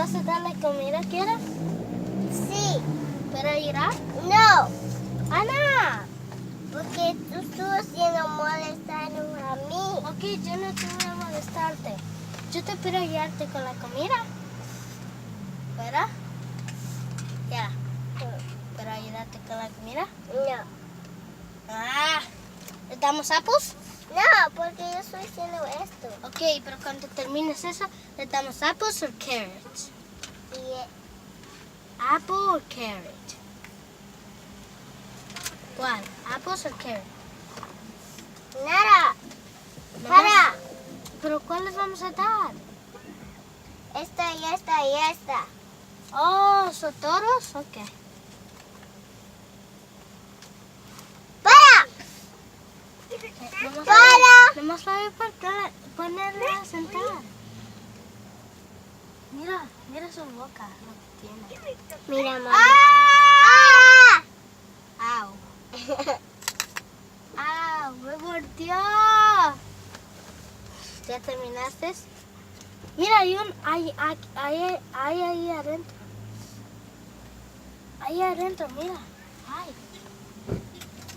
vas a darle comida, quieres? Sí. ¿Para ir a? No. Ana. Porque tú estás haciendo molestar a mí. Ok, yo no te voy a molestarte. Yo te puedo ayudarte con la comida. ¿Para? Ya. ¿Para ayudarte con la comida? No. Ah. ¿Le damos apples? No, porque yo estoy haciendo esto. Ok, pero cuando termines eso, ¿le damos apples o carrots? Y Apple o carrot? ¿Cuál? ¿Apples o carrot? nada. ¿Le Para. vas- ¿Pero cuál les vamos a dar? Esta y esta y esta. Oh, ¿son todos? Ok. ¡Para! Nomás la voy a ponerla a sentar. Mira, mira su boca, lo que tiene. Mira, mamá. ¡Ah! ¡Au! ¡Au! ¡Me mordió! ¿Ya terminaste? Mira, hay ahí adentro. Ahí adentro, mira. ¡Ay!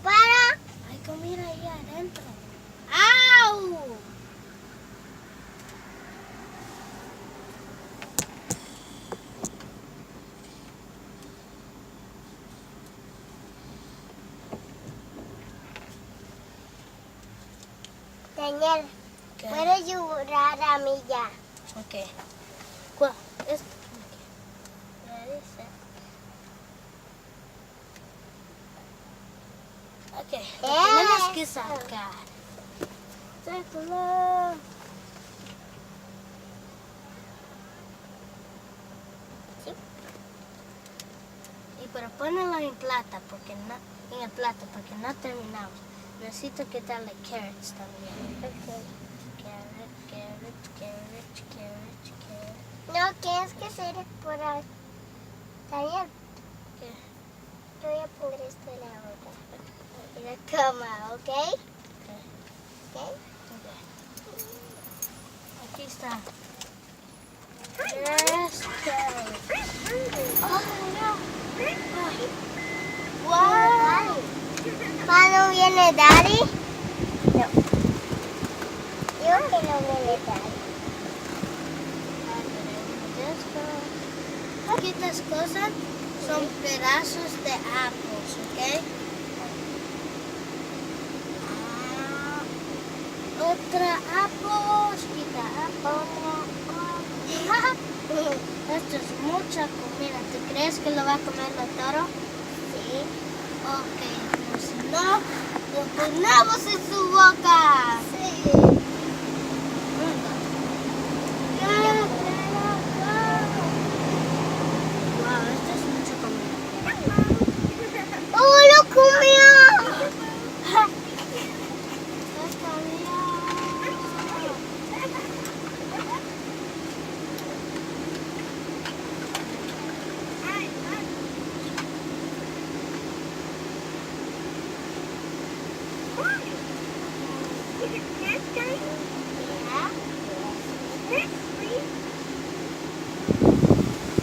¡Para! Hay comida ahí adentro. ¡Au! Daniel, ¿Qué? ¿puedes ayudar a mí ya? Ok. ¿Cuál? Esto. Ready, set. Ok. Lo tenemos que sacar. Sácalo. Sí. Y para ponerlo en plata, porque no, en el plato, porque no terminamos. Necesito que darle carrots también. Okay. Carrot, carrot, carrot, carrot, carrot. No, tienes que hacer por ahí. Daniel, ¿Qué? yo voy a poner esto en la boca. Y la cama, ¿ok? ¿Ok? Ok. Aquí está. Yes, carrot. Oh, no. Wow. ¿Cuándo viene Daddy? No. Yo que no viene Daddy. Aquí estas cosas son pedazos de apples, ¿ok? Otra apple, quita apple. Esto es mucha comida. ¿Tú crees que lo va a comer la toro? Sí. Ok, pues no, lo ponemos en su boca. Sí. Wow, esto es mucha comida. ¡Oh, lo comió!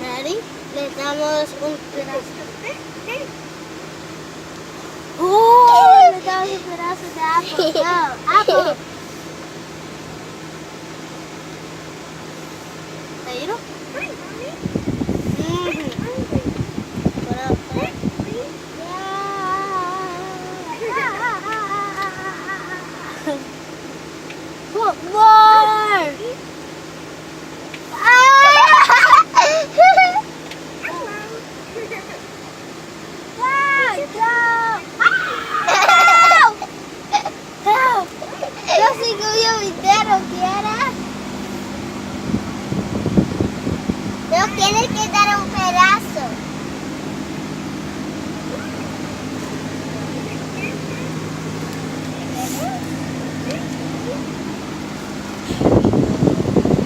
Ready? Le damos un pedazo. ¡Oh! Le damos un pedazo de apple. No, apple. ¿Te ido? More! Casi comió mi dedo, ¿quieres? No tienes que dar un pedazo.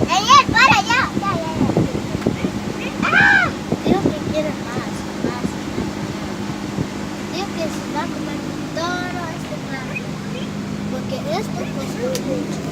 Daniel, para ya. ¡Ah! Digo que quiere más. Digo que se va a comer todo este plato. Porque esto costó mucho.